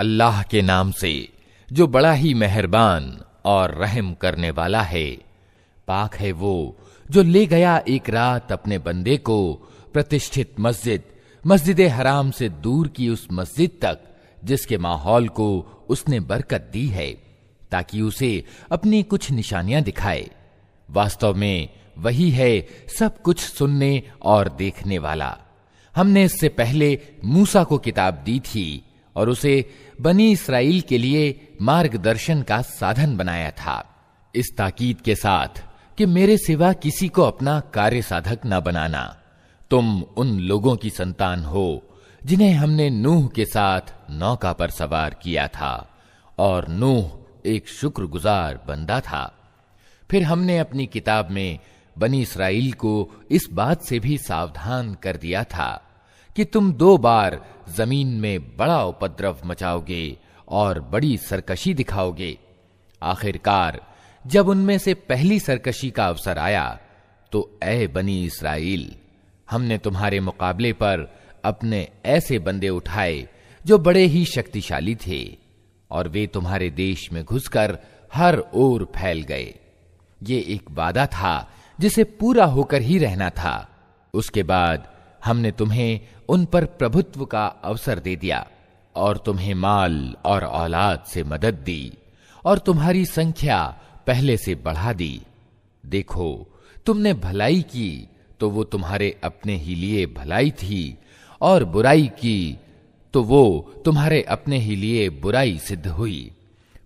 अल्लाह के नाम से जो बड़ा ही मेहरबान और रहम करने वाला है। पाक है वो जो ले गया एक रात अपने बंदे को प्रतिष्ठित मस्जिद हराम से दूर की उस मस्जिद तक जिसके माहौल को उसने बरकत दी है, ताकि उसे अपनी कुछ निशानियां दिखाए। वास्तव में वही है सब कुछ सुनने और देखने वाला। हमने इससे पहले मूसा को किताब दी थी और उसे बनी इसराइल के लिए मार्गदर्शन का साधन बनाया था, इस ताकीद के साथ कि मेरे सिवा किसी को अपना कार्य साधक न बनाना। तुम उन लोगों की संतान हो जिन्हें हमने नूह के साथ नौका पर सवार किया था, और नूह एक शुक्रगुजार बंदा था। फिर हमने अपनी किताब में बनी इसराइल को इस बात से भी सावधान कर दिया था कि तुम 2 बार जमीन में बड़ा उपद्रव मचाओगे और बड़ी सरकशी दिखाओगे। आखिरकार जब उनमें से पहली सरकशी का अवसर आया तो ऐ बनी इसराइल, हमने तुम्हारे मुकाबले पर अपने ऐसे बंदे उठाए जो बड़े ही शक्तिशाली थे, और वे तुम्हारे देश में घुसकर हर ओर फैल गए। ये एक वादा था जिसे पूरा होकर ही रहना था। उसके बाद हमने तुम्हें उन पर प्रभुत्व का अवसर दे दिया और तुम्हें माल और औलाद से मदद दी और तुम्हारी संख्या पहले से बढ़ा दी। देखो, तुमने भलाई की तो वो तुम्हारे अपने ही लिए भलाई थी, और बुराई की तो वो तुम्हारे अपने ही लिए बुराई सिद्ध हुई।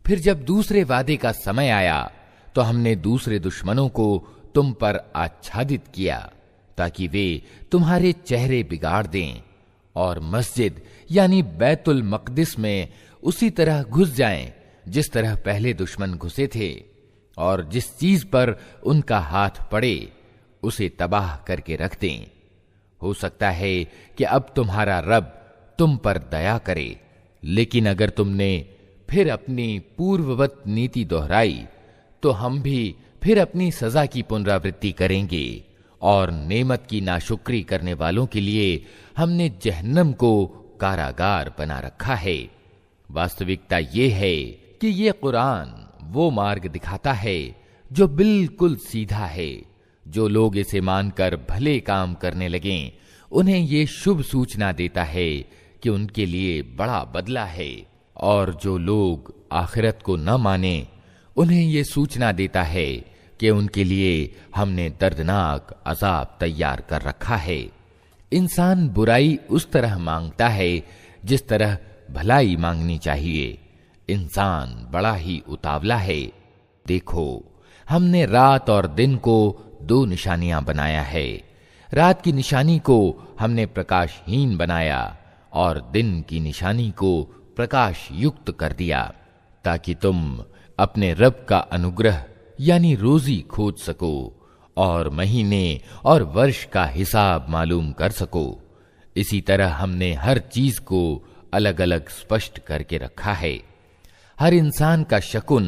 फिर जब दूसरे वादे का समय आया तो हमने दूसरे दुश्मनों को तुम पर आच्छादित किया, ताकि वे तुम्हारे चेहरे बिगाड़ दें और मस्जिद यानी बैतुल मक़दिस में उसी तरह घुस जाएं जिस तरह पहले दुश्मन घुसे थे, और जिस चीज पर उनका हाथ पड़े उसे तबाह करके रख दें। हो सकता है कि अब तुम्हारा रब तुम पर दया करे, लेकिन अगर तुमने फिर अपनी पूर्ववत नीति दोहराई तो हम भी फिर अपनी सजा की पुनरावृत्ति करेंगे, और नेमत की नाशुक्री करने वालों के लिए हमने जहन्नम को कारागार बना रखा है। वास्तविकता ये है कि ये कुरान वो मार्ग दिखाता है जो बिल्कुल सीधा है। जो लोग इसे मानकर भले काम करने लगें, उन्हें ये शुभ सूचना देता है कि उनके लिए बड़ा बदला है, और जो लोग आखिरत को न माने, उन्हें ये सूचना देता है कि उनके लिए हमने दर्दनाक अजाब तैयार कर रखा है। इंसान बुराई उस तरह मांगता है जिस तरह भलाई मांगनी चाहिए। इंसान बड़ा ही उतावला है। देखो, हमने रात और दिन को 2 निशानियां बनाया है। रात की निशानी को हमने प्रकाशहीन बनाया और दिन की निशानी को प्रकाश युक्त कर दिया, ताकि तुम अपने रब का अनुग्रह यानी रोजी खोज सको और महीने और वर्ष का हिसाब मालूम कर सको। इसी तरह हमने हर चीज को अलग अलग स्पष्ट करके रखा है। हर इंसान का शकुन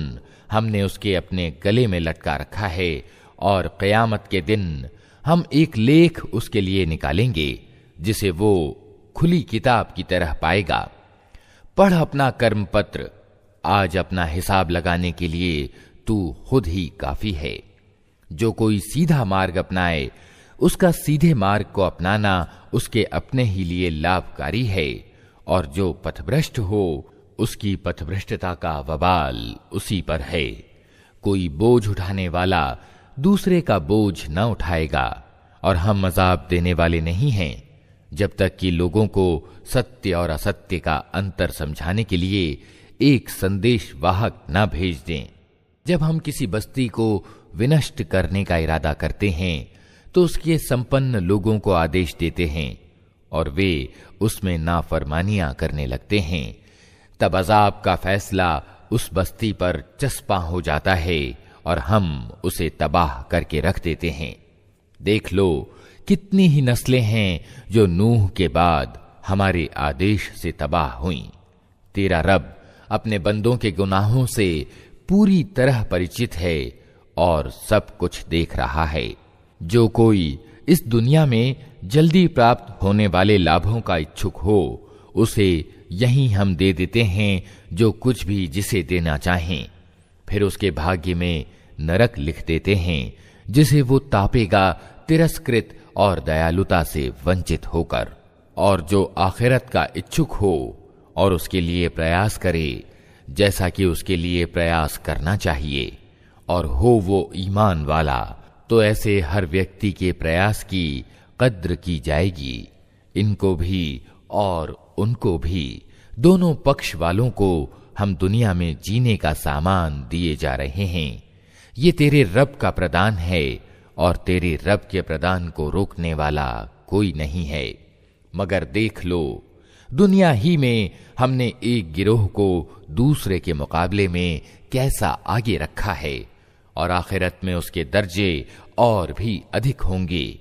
हमने उसके अपने गले में लटका रखा है, और क़यामत के दिन हम एक लेख उसके लिए निकालेंगे जिसे वो खुली किताब की तरह पाएगा। पढ़ अपना कर्म पत्र, आज अपना हिसाब लगाने के लिए तू खुद ही काफी है। जो कोई सीधा मार्ग अपनाए, उसका सीधे मार्ग को अपनाना उसके अपने ही लिए लाभकारी है, और जो पथभ्रष्ट हो उसकी पथभ्रष्टता का वबाल उसी पर है। कोई बोझ उठाने वाला दूसरे का बोझ न उठाएगा, और हम अजाब देने वाले नहीं हैं जब तक कि लोगों को सत्य और असत्य का अंतर समझाने के लिए एक संदेश वाहक न भेज दें। जब हम किसी बस्ती को विनष्ट करने का इरादा करते हैं तो उसके संपन्न लोगों को आदेश देते हैं और वे उसमें नाफरमानियां करने लगते हैं। तब अजाब का फैसला उस बस्ती पर चस्पा हो जाता है और हम उसे तबाह करके रख देते हैं। देख लो, कितनी ही नस्लें हैं जो नूह के बाद हमारे आदेश से तबाह हुईं। तेरा रब अपने बंदों के गुनाहों से पूरी तरह परिचित है और सब कुछ देख रहा है। जो कोई इस दुनिया में जल्दी प्राप्त होने वाले लाभों का इच्छुक हो, उसे यहीं हम दे देते हैं जो कुछ भी जिसे देना चाहें, फिर उसके भाग्य में नरक लिख देते हैं जिसे वो तापेगा तिरस्कृत और दयालुता से वंचित होकर। और जो आखिरत का इच्छुक हो और उसके लिए प्रयास करे जैसा कि उसके लिए प्रयास करना चाहिए, और हो वो ईमान वाला, तो ऐसे हर व्यक्ति के प्रयास की कद्र की जाएगी। इनको भी और उनको भी, दोनों पक्ष वालों को हम दुनिया में जीने का सामान दिए जा रहे हैं। ये तेरे रब का प्रदान है और तेरे रब के प्रदान को रोकने वाला कोई नहीं है। मगर देख लो, दुनिया ही में हमने एक गिरोह को दूसरे के मुकाबले में कैसा आगे रखा है, और आखिरत में उसके दर्जे और भी अधिक होंगे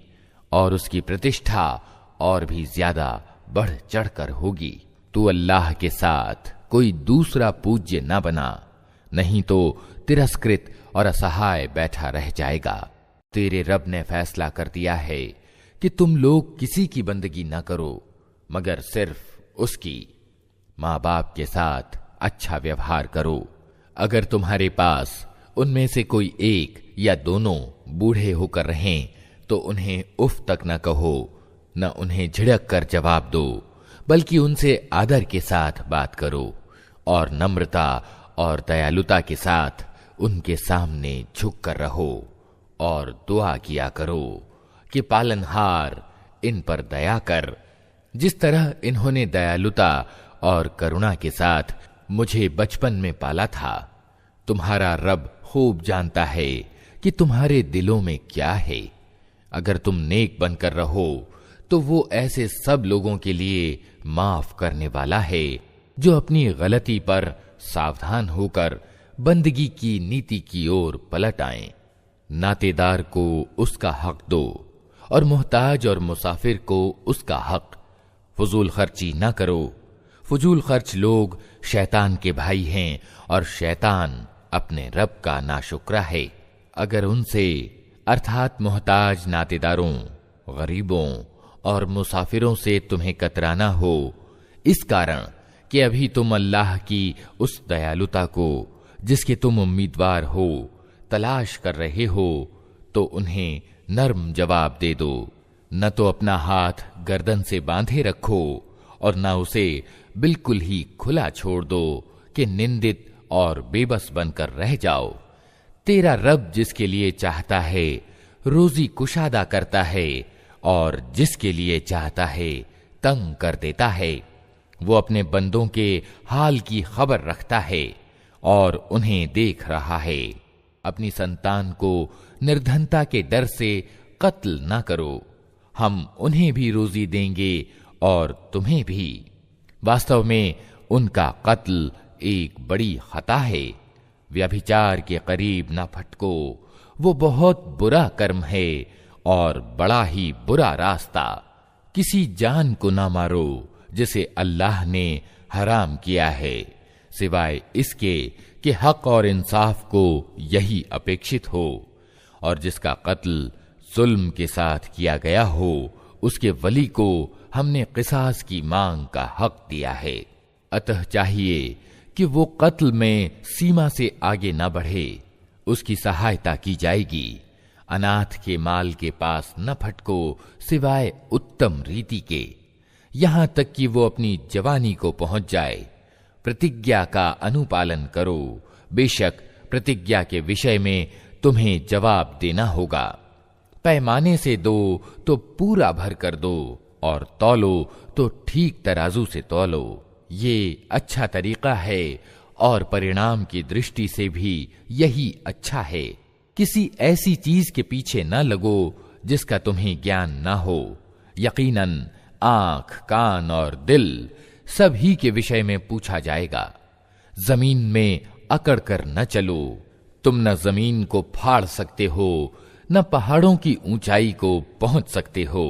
और उसकी प्रतिष्ठा और भी ज्यादा बढ़ चढ़कर होगी। तू अल्लाह के साथ कोई दूसरा पूज्य न बना, नहीं तो तिरस्कृत और असहाय बैठा रह जाएगा। तेरे रब ने फैसला कर दिया है कि तुम लोग किसी की बंदगी न करो मगर सिर्फ उसकी। माँ बाप के साथ अच्छा व्यवहार करो। अगर तुम्हारे पास उनमें से कोई एक या दोनों बूढ़े होकर रहें तो उन्हें उफ तक न कहो, न उन्हें झिड़क कर जवाब दो, बल्कि उनसे आदर के साथ बात करो और नम्रता और दयालुता के साथ उनके सामने झुक कर रहो और दुआ किया करो कि पालनहार इन पर दया कर, जिस तरह इन्होंने दयालुता और करुणा के साथ मुझे बचपन में पाला था। तुम्हारा रब खूब जानता है कि तुम्हारे दिलों में क्या है। अगर तुम नेक बनकर रहो तो वो ऐसे सब लोगों के लिए माफ करने वाला है जो अपनी गलती पर सावधान होकर बंदगी की नीति की ओर पलट आएं। नातेदार को उसका हक दो और मोहताज और मुसाफिर को उसका हक। फजूल खर्ची ना करो। फजूल खर्च लोग शैतान के भाई हैं और शैतान अपने रब का नाशुक्रा है। अगर उनसे अर्थात मोहताज नातेदारों, गरीबों और मुसाफिरों से तुम्हें कतराना हो, इस कारण कि अभी तुम अल्लाह की उस दयालुता को जिसके तुम उम्मीदवार हो तलाश कर रहे हो, तो उन्हें नर्म जवाब दे दो। न तो अपना हाथ गर्दन से बांधे रखो और न उसे बिल्कुल ही खुला छोड़ दो कि निंदित और बेबस बनकर रह जाओ। तेरा रब जिसके लिए चाहता है रोजी कुशादा करता है और जिसके लिए चाहता है तंग कर देता है। वो अपने बंदों के हाल की खबर रखता है और उन्हें देख रहा है। अपनी संतान को निर्धनता के डर से कत्ल ना करो। हम उन्हें भी रोजी देंगे और तुम्हें भी। वास्तव में उनका कत्ल एक बड़ी खता है। व्यभिचार के करीब न फटको, वो बहुत बुरा कर्म है और बड़ा ही बुरा रास्ता। किसी जान को ना मारो जिसे अल्लाह ने हराम किया है, सिवाय इसके कि हक और इंसाफ को यही अपेक्षित हो, और जिसका कत्ल जुल्म के साथ किया गया हो उसके वली को हमने किसास की मांग का हक दिया है। अतः चाहिए कि वो कत्ल में सीमा से आगे न बढ़े, उसकी सहायता की जाएगी। अनाथ के माल के पास न फटको सिवाय उत्तम रीति के, यहां तक कि वो अपनी जवानी को पहुंच जाए। प्रतिज्ञा का अनुपालन करो, बेशक प्रतिज्ञा के विषय में तुम्हें जवाब देना होगा। पैमाने से दो तो पूरा भर कर दो और तौलो तो ठीक तराजू से तौलो। ये अच्छा तरीका है और परिणाम की दृष्टि से भी यही अच्छा है। किसी ऐसी चीज के पीछे न लगो जिसका तुम्हें ज्ञान न हो। यकीनन आंख, कान और दिल सभी के विषय में पूछा जाएगा। जमीन में अकड़ कर न चलो। तुम न जमीन को फाड़ सकते हो न पहाड़ों की ऊंचाई को पहुंच सकते हो।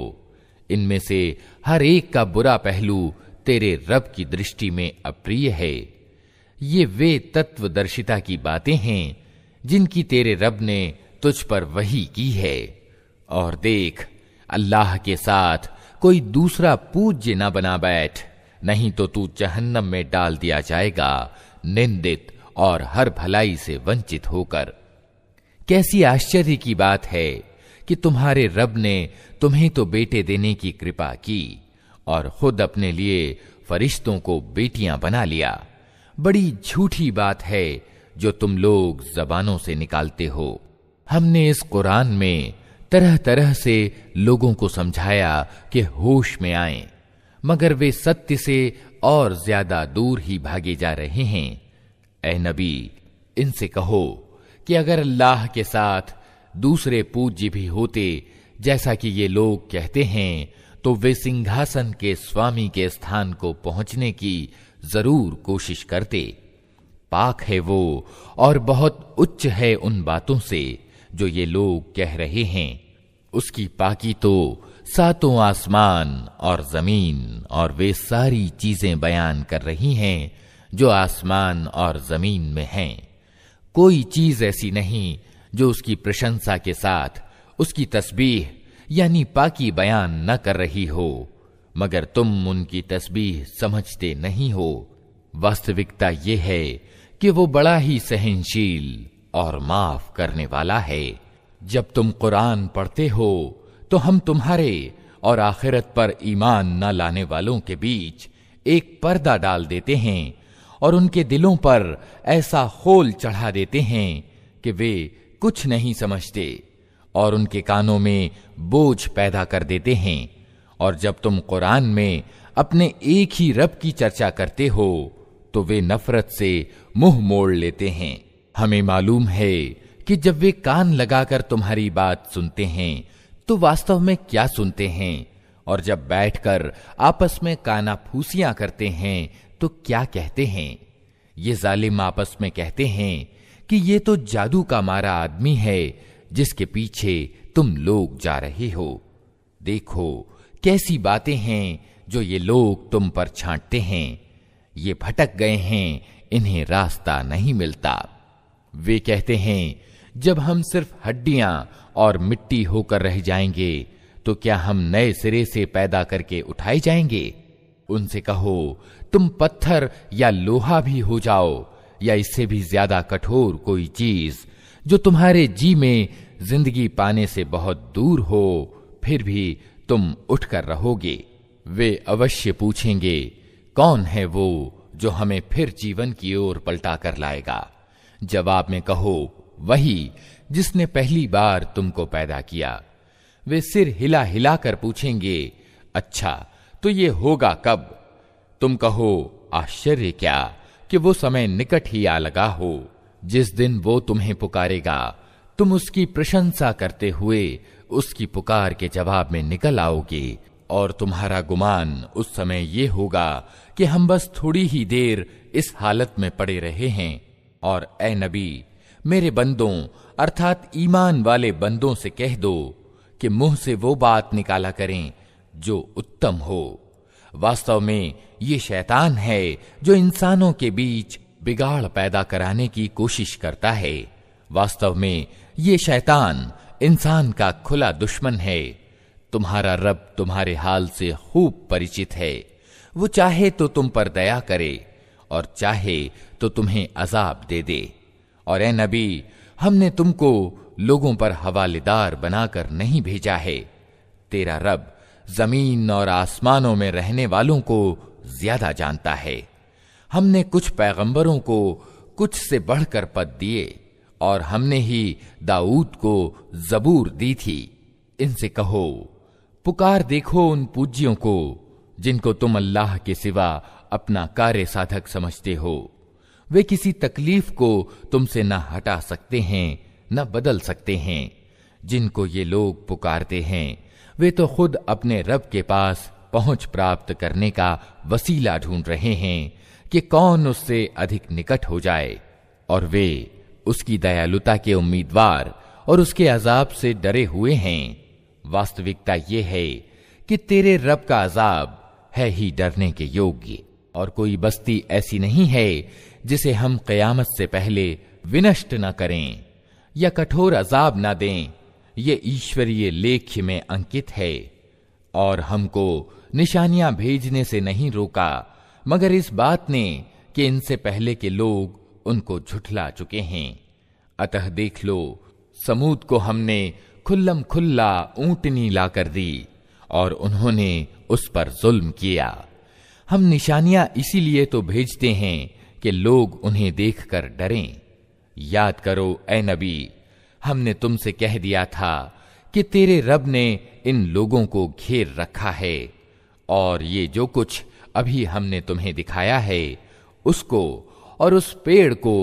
इनमें से हर एक का बुरा पहलू तेरे रब की दृष्टि में अप्रिय है। ये वे तत्वदर्शिता की बातें हैं जिनकी तेरे रब ने तुझ पर वही की है। और देख, अल्लाह के साथ कोई दूसरा पूज्य न बना बैठ, नहीं तो तू जहन्नम में डाल दिया जाएगा, निंदित और हर भलाई से वंचित होकर। कैसी आश्चर्य की बात है कि तुम्हारे रब ने तुम्हें तो बेटे देने की कृपा की और खुद अपने लिए फरिश्तों को बेटियां बना लिया। बड़ी झूठी बात है जो तुम लोग जबानों से निकालते हो। हमने इस कुरान में तरह तरह से लोगों को समझाया कि होश में आएं, मगर वे सत्य से और ज्यादा दूर ही भागे जा रहे हैं। ऐ नबी, इनसे कहो कि अगर अल्लाह के साथ दूसरे पूज्य भी होते, जैसा कि ये लोग कहते हैं, तो वे सिंहासन के स्वामी के स्थान को पहुंचने की जरूर कोशिश करते। पाक है वो और बहुत उच्च है उन बातों से जो ये लोग कह रहे हैं। उसकी पाकी तो सातों आसमान और जमीन और वे सारी चीजें बयान कर रही हैं जो आसमान और जमीन में हैं। कोई चीज ऐसी नहीं जो उसकी प्रशंसा के साथ उसकी तस्बीह यानी पाकी बयान न कर रही हो, मगर तुम उनकी तस्बीह समझते नहीं हो। वास्तविकता ये है कि वो बड़ा ही सहनशील और माफ करने वाला है। जब तुम कुरान पढ़ते हो तो हम तुम्हारे और आखिरत पर ईमान न लाने वालों के बीच एक पर्दा डाल देते हैं और उनके दिलों पर ऐसा खोल चढ़ा देते हैं कि वे कुछ नहीं समझते, और उनके कानों में बोझ पैदा कर देते हैं। और जब तुम कुरान में अपने एक ही रब की चर्चा करते हो तो वे नफरत से मुंह मोड़ लेते हैं। हमें मालूम है कि जब वे कान लगाकर तुम्हारी बात सुनते हैं तो वास्तव में क्या सुनते हैं, और जब बैठकर आपस में कानाफूसियां करते हैं तो क्या कहते हैं। ये जालिम आपस में कहते हैं कि ये तो जादू का मारा आदमी है जिसके पीछे तुम लोग जा रहे हो। देखो कैसी बातें हैं जो ये लोग तुम पर छांटते हैं। ये भटक गए हैं, इन्हें रास्ता नहीं मिलता। वे कहते हैं जब हम सिर्फ हड्डियां और मिट्टी होकर रह जाएंगे तो क्या हम नए सिरे से पैदा करके उठाए जाएंगे। उनसे कहो तुम पत्थर या लोहा भी हो जाओ या इससे भी ज्यादा कठोर कोई चीज जो तुम्हारे जी में जिंदगी पाने से बहुत दूर हो, फिर भी तुम उठकर रहोगे। वे अवश्य पूछेंगे कौन है वो जो हमें फिर जीवन की ओर पलटा कर लाएगा। जवाब में कहो वही जिसने पहली बार तुमको पैदा किया। वे सिर हिला हिला कर पूछेंगे अच्छा तो ये होगा कब। तुम कहो आश्चर्य क्या कि वो समय निकट ही आ लगा हो। जिस दिन वो तुम्हें पुकारेगा तुम उसकी प्रशंसा करते हुए उसकी पुकार के जवाब में निकल आओगे, और तुम्हारा गुमान उस समय ये होगा कि हम बस थोड़ी ही देर इस हालत में पड़े रहे हैं। और ए नबी, मेरे बंदों अर्थात ईमान वाले बंदों से कह दो कि मुंह से वो बात निकाला करें जो उत्तम हो। वास्तव में ये शैतान है जो इंसानों के बीच बिगाड़ पैदा कराने की कोशिश करता है। वास्तव में ये शैतान इंसान का खुला दुश्मन है। तुम्हारा रब तुम्हारे हाल से खूब परिचित है। वो चाहे तो तुम पर दया करे और चाहे तो तुम्हें अजाब दे दे। और ए नबी, हमने तुमको लोगों पर हवालेदार बनाकर नहीं भेजा है। तेरा रब जमीन और आसमानों में रहने वालों को ज्यादा जानता है। हमने कुछ पैगंबरों को कुछ से बढ़कर पद दिए और हमने ही दाऊद को जबूर दी थी। इनसे कहो पुकार देखो उन पूज्यों को जिनको तुम अल्लाह के सिवा अपना कार्य साधक समझते हो। वे किसी तकलीफ को तुमसे न हटा सकते हैं न बदल सकते हैं। जिनको ये लोग पुकारते हैं वे तो खुद अपने रब के पास पहुंच प्राप्त करने का वसीला ढूंढ रहे हैं कि कौन उससे अधिक निकट हो जाए, और वे उसकी दयालुता के उम्मीदवार और उसके अजाब से डरे हुए हैं। वास्तविकता ये है कि तेरे रब का अजाब है ही डरने के योग्य, और कोई बस्ती ऐसी नहीं है जिसे हम क़यामत से पहले विनष्ट न करें या कठोर अजाब न दें। ये ईश्वरीय लेख्य में अंकित है। और हमको निशानियां भेजने से नहीं रोका मगर इस बात ने कि इनसे पहले के लोग उनको झुठला चुके हैं। अतः देख लो, समूद को हमने खुल्लम खुल्ला ऊंटनी लाकर दी और उन्होंने उस पर जुल्म किया। हम निशानियां इसीलिए तो भेजते हैं कि लोग उन्हें देखकर डरें। याद करो ए नबी, हमने तुमसे कह दिया था कि तेरे रब ने इन लोगों को घेर रखा है और ये जो कुछ अभी हमने तुम्हें दिखाया है उसको और उस पेड़ को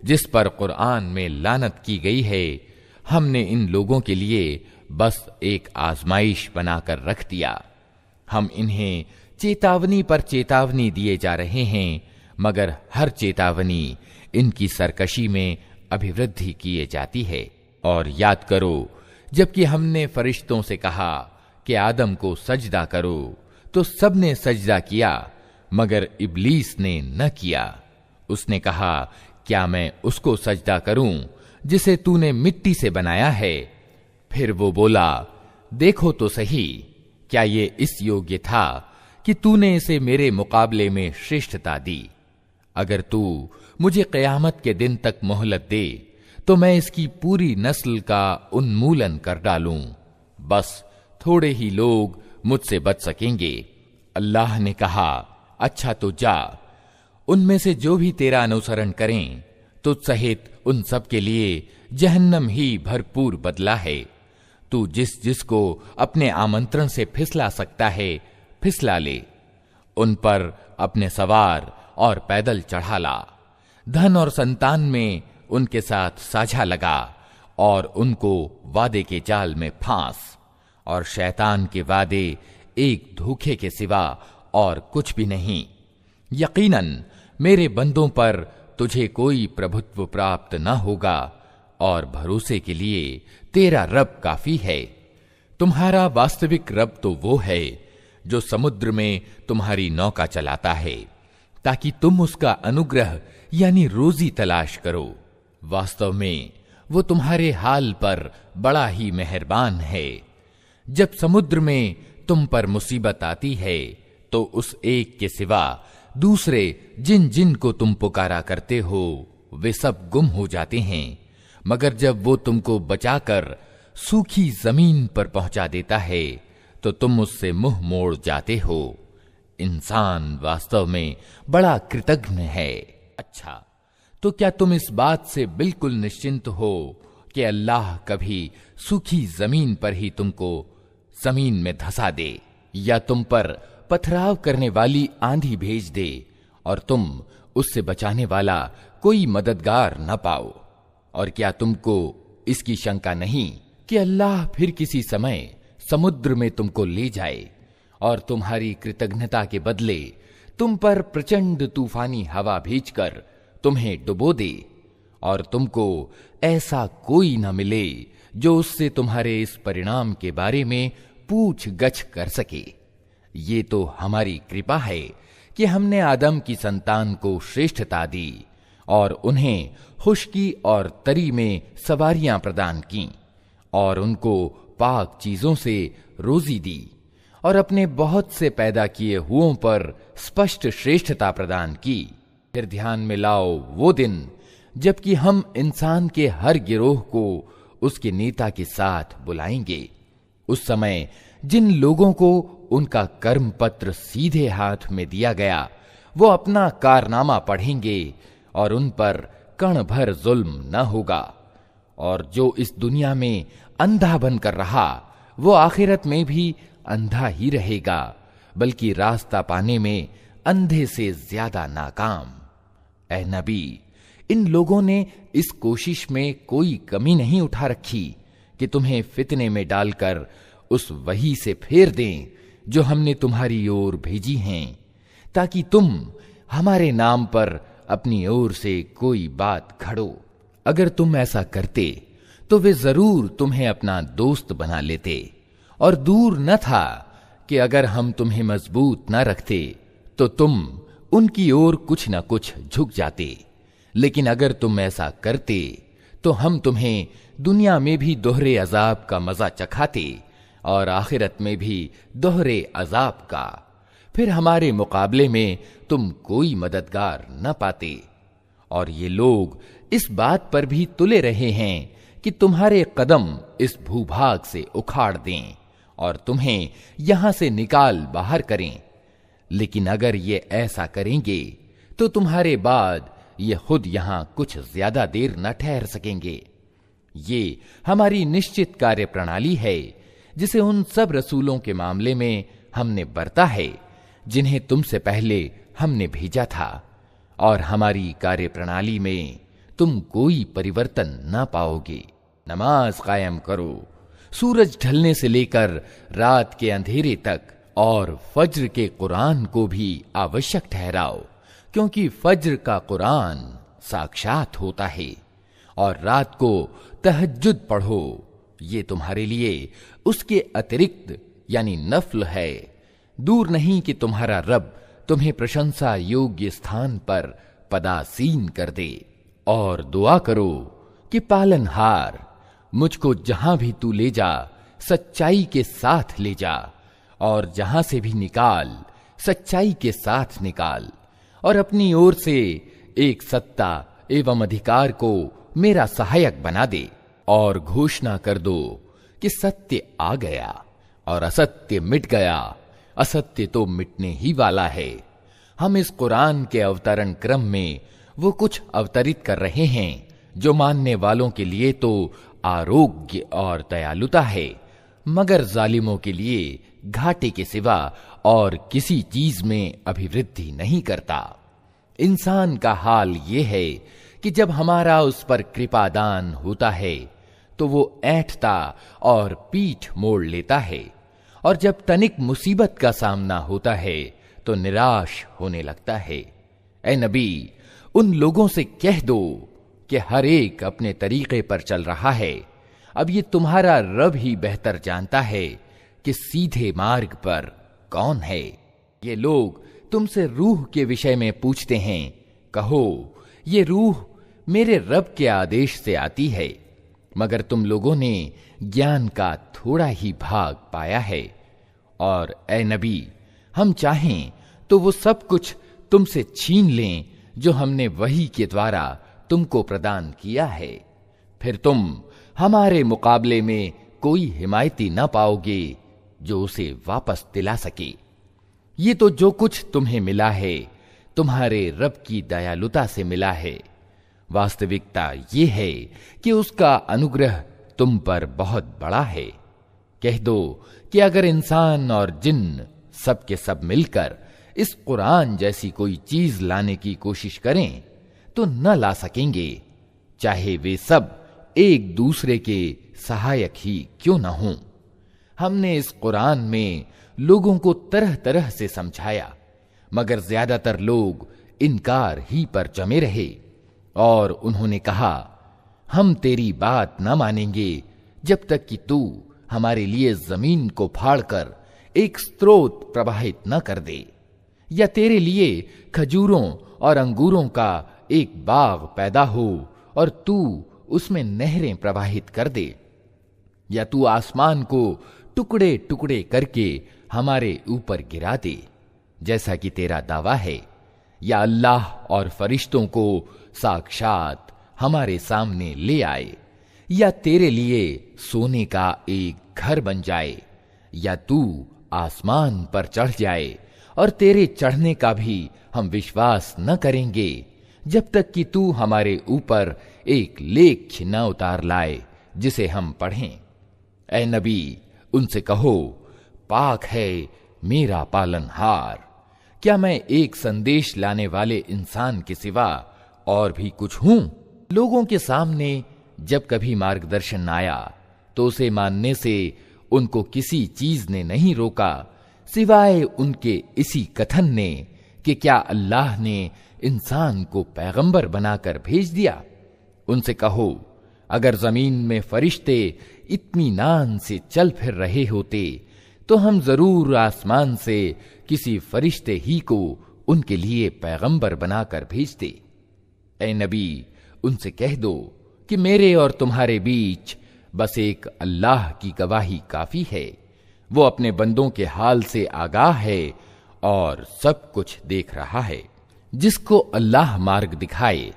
जिस पर कुरान में लानत की गई है, हमने इन लोगों के लिए बस एक आजमाइश बनाकर रख दिया। हम इन्हें चेतावनी पर चेतावनी दिए जा रहे हैं मगर हर चेतावनी इनकी सरकशी में अभिवृद्धि किए जाती है। और याद करो, जबकि हमने फरिश्तों से कहा कि आदम को सजदा करो तो सबने सजदा किया मगर इब्लीस ने न किया। उसने कहा, क्या मैं उसको सजदा करूं जिसे तूने मिट्टी से बनाया है? फिर वो बोला, देखो तो सही, क्या ये इस योग्य था कि तूने इसे मेरे मुकाबले में श्रेष्ठता दी? अगर तू मुझे क़यामत के दिन तक मोहलत दे तो मैं इसकी पूरी नस्ल का उन्मूलन कर डालूं। बस थोड़े ही लोग मुझसे बच सकेंगे। अल्लाह ने कहा, अच्छा तो जा, उनमें से जो भी तेरा अनुसरण करें तुझ सहित उन सब के लिए जहन्नम ही भरपूर बदला है। तू जिस जिसको अपने आमंत्रण से फिसला सकता है फिसला ले, उन पर अपने सवार और पैदल चढ़ा ला। धन और संतान में उनके साथ साझा लगा और उनको वादे के जाल में फांस, और शैतान के वादे एक धोखे के सिवा और कुछ भी नहीं। यकीनन मेरे बंदों पर तुझे कोई प्रभुत्व प्राप्त न होगा और भरोसे के लिए तेरा रब काफी है। तुम्हारा वास्तविक रब तो वो है जो समुद्र में तुम्हारी नौका चलाता है ताकि तुम उसका अनुग्रह यानी रोजी तलाश करो। वास्तव में वो तुम्हारे हाल पर बड़ा ही मेहरबान है। जब समुद्र में तुम पर मुसीबत आती है तो उस एक के सिवा दूसरे जिन जिन को तुम पुकारा करते हो वे सब गुम हो जाते हैं, मगर जब वो तुमको बचाकर सूखी जमीन पर पहुंचा देता है तो तुम उससे मुंह मोड़ जाते हो। इंसान वास्तव में बड़ा कृतघ्न है। अच्छा, तो क्या तुम इस बात से बिल्कुल निश्चिंत हो कि अल्लाह कभी सूखी जमीन पर ही तुमको जमीन में धंसा दे या तुम पर पथराव करने वाली आंधी भेज दे और तुम उससे बचाने वाला कोई मददगार न पाओ? और क्या तुमको इसकी शंका नहीं कि अल्लाह फिर किसी समय समुद्र में तुमको ले जाए और तुम्हारी कृतज्ञता के बदले तुम पर प्रचंड तूफानी हवा भेजकर तुम्हें डुबो दे और तुमको ऐसा कोई न मिले जो उससे तुम्हारे इस परिणाम के बारे में पूछ गछ कर सके? ये तो हमारी कृपा है कि हमने आदम की संतान को श्रेष्ठता दी और उन्हें खुशकी और तरी में सवारियां प्रदान की और उनको पाक चीजों से रोजी दी और अपने बहुत से पैदा किए हुओं पर स्पष्ट श्रेष्ठता प्रदान की। फिर ध्यान में लाओ वो दिन जबकि हम इंसान के हर गिरोह को उसके नेता के साथ बुलाएंगे। उस समय जिन लोगों को उनका कर्म पत्र सीधे हाथ में दिया गया वो अपना कारनामा पढ़ेंगे और उन पर कण भर जुल्म न होगा। और जो इस दुनिया में अंधा बनकर रहा वो आखिरत में भी अंधा ही रहेगा, बल्कि रास्ता पाने में अंधे से ज्यादा नाकाम। ऐ नबी, इन लोगों ने इस कोशिश में कोई कमी नहीं उठा रखी कि तुम्हें फितने में डालकर उस वही से फेर दें जो हमने तुम्हारी ओर भेजी हैं, ताकि तुम हमारे नाम पर अपनी ओर से कोई बात घड़ो। अगर तुम ऐसा करते तो वे जरूर तुम्हें अपना दोस्त बना लेते, और दूर न था कि अगर हम तुम्हें मजबूत न रखते तो तुम उनकी ओर कुछ न कुछ झुक जाते। लेकिन अगर तुम ऐसा करते तो हम तुम्हें दुनिया में भी दोहरे अजाब का मजा चखाते और आखिरत में भी दोहरे अजाब का। फिर हमारे मुकाबले में तुम कोई मददगार न पाते। और ये लोग इस बात पर भी तुले रहे हैं कि तुम्हारे कदम इस भूभाग से उखाड़ दें और तुम्हें यहां से निकाल बाहर करें। लेकिन अगर ये ऐसा करेंगे तो तुम्हारे बाद ये खुद यहां कुछ ज्यादा देर न ठहर सकेंगे। ये हमारी निश्चित कार्य प्रणाली है जिसे उन सब रसूलों के मामले में हमने बरता है जिन्हें तुमसे पहले हमने भेजा था, और हमारी कार्य प्रणाली में तुम कोई परिवर्तन ना पाओगे। नमाज कायम करो सूरज ढलने से लेकर रात के अंधेरे तक, और फज्र के कुरान को भी आवश्यक ठहराओ, क्योंकि फज्र का कुरान साक्षात होता है। और रात को तहज्जुद पढ़ो, ये तुम्हारे लिए उसके अतिरिक्त यानी नफल है। दूर नहीं कि तुम्हारा रब तुम्हें प्रशंसा योग्य स्थान पर पदासीन कर दे। और दुआ करो कि पालनहार मुझको जहां भी तू ले जा सच्चाई के साथ ले जा, और जहां से भी निकाल सच्चाई के साथ निकाल, और अपनी ओर से एक सत्ता एवं अधिकार को मेरा सहायक बना दे। और घोषणा कर दो कि सत्य आ गया और असत्य मिट गया, असत्य तो मिटने ही वाला है। हम इस कुरान के अवतरण क्रम में वो कुछ अवतरित कर रहे हैं जो मानने वालों के लिए तो आरोग्य और दयालुता है, मगर जालिमों के लिए घाटे के सिवा और किसी चीज में अभिवृद्धि नहीं करता। इंसान का हाल ये है कि जब हमारा उस पर कृपादान होता है तो वो ऐंठता और पीठ मोड़ लेता है, और जब तनिक मुसीबत का सामना होता है तो निराश होने लगता है। ए नबी, उन लोगों से कह दो कि हर एक अपने तरीके पर चल रहा है। अब ये तुम्हारा रब ही बेहतर जानता है कि सीधे मार्ग पर कौन है। ये लोग तुमसे रूह के विषय में पूछते हैं, कहो ये रूह मेरे रब के आदेश से आती है, मगर तुम लोगों ने ज्ञान का थोड़ा ही भाग पाया है। और ए नबी, हम चाहें तो वो सब कुछ तुमसे छीन लें जो हमने वही के द्वारा तुमको प्रदान किया है, फिर तुम हमारे मुकाबले में कोई हिमायती न पाओगे जो उसे वापस दिला सके। ये तो जो कुछ तुम्हें मिला है तुम्हारे रब की दयालुता से मिला है। वास्तविकता ये है कि उसका अनुग्रह तुम पर बहुत बड़ा है। कह दो कि अगर इंसान और जिन्न सब के सब मिलकर इस कुरान जैसी कोई चीज लाने की कोशिश करें तो न ला सकेंगे, चाहे वे सब एक दूसरे के सहायक ही क्यों न हों। हमने इस कुरान में लोगों को तरह तरह से समझाया, मगर ज्यादातर लोग इनकार ही पर जमे रहे, और उन्होंने कहा, हम तेरी बात न मानेंगे जब तक कि तू हमारे लिए जमीन को फाड़कर एक स्रोत प्रवाहित न कर दे, या तेरे लिए खजूरों और अंगूरों का एक बाग पैदा हो और तू उसमें नहरें प्रवाहित कर दे, या तू आसमान को टुकड़े टुकड़े करके हमारे ऊपर गिरा दे जैसा कि तेरा दावा है, या अल्लाह और फरिश्तों को साक्षात हमारे सामने ले आए, या तेरे लिए सोने का एक घर बन जाए, या तू आसमान पर चढ़ जाए, और तेरे चढ़ने का भी हम विश्वास न करेंगे जब तक कि तू हमारे ऊपर एक लेख न उतार लाए जिसे हम पढ़ें। ए नबी, उनसे कहो, पाक है मेरा पालनहार, क्या मैं एक संदेश लाने वाले इंसान के सिवा और भी कुछ हूं? लोगों के सामने जब कभी मार्गदर्शन आया तो उसे मानने से उनको किसी चीज ने नहीं रोका सिवाय उनके इसी कथन ने कि क्या अल्लाह ने इंसान को पैगंबर बनाकर भेज दिया। उनसे कहो, अगर जमीन में फरिश्ते इत्मीनान से चल फिर रहे होते तो हम जरूर आसमान से किसी फरिश्ते ही को उनके लिए पैगंबर बनाकर भेजते। ए नबी, उनसे कह दो कि मेरे और तुम्हारे बीच बस एक अल्लाह की गवाही काफी है वो अपने बंदों के हाल से आगाह है और सब कुछ देख रहा है। जिसको अल्लाह मार्ग दिखाए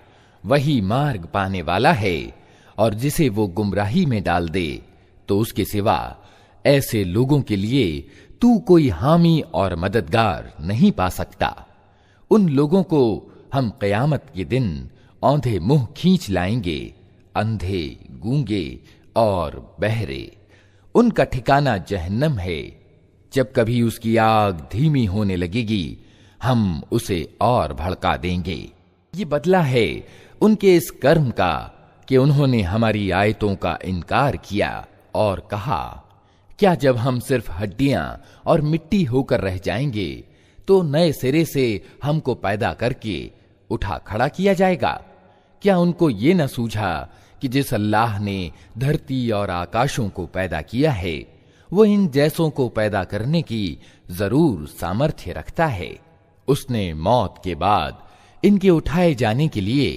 वही मार्ग पाने वाला है, और जिसे वो गुमराही में डाल दे तो उसके सिवा ऐसे लोगों के लिए तू कोई हामी और मददगार नहीं पा सकता। उन लोगों को हम क़यामत के दिन औंधे मुंह खींच लाएंगे, अंधे, गूंगे और बहरे। उनका ठिकाना जहन्नम है। जब कभी उसकी आग धीमी होने लगेगी हम उसे और भड़का देंगे। ये बदला है उनके इस कर्म का कि उन्होंने हमारी आयतों का इनकार किया और कहा, क्या जब हम सिर्फ हड्डियां और मिट्टी होकर रह जाएंगे तो नए सिरे से हमको पैदा करके उठा खड़ा किया जाएगा? क्या उनको ये न सूझा कि जिस अल्लाह ने धरती और आकाशों को पैदा किया है वो इन जैसों को पैदा करने की जरूर सामर्थ्य रखता है। उसने मौत के बाद इनके उठाए जाने के लिए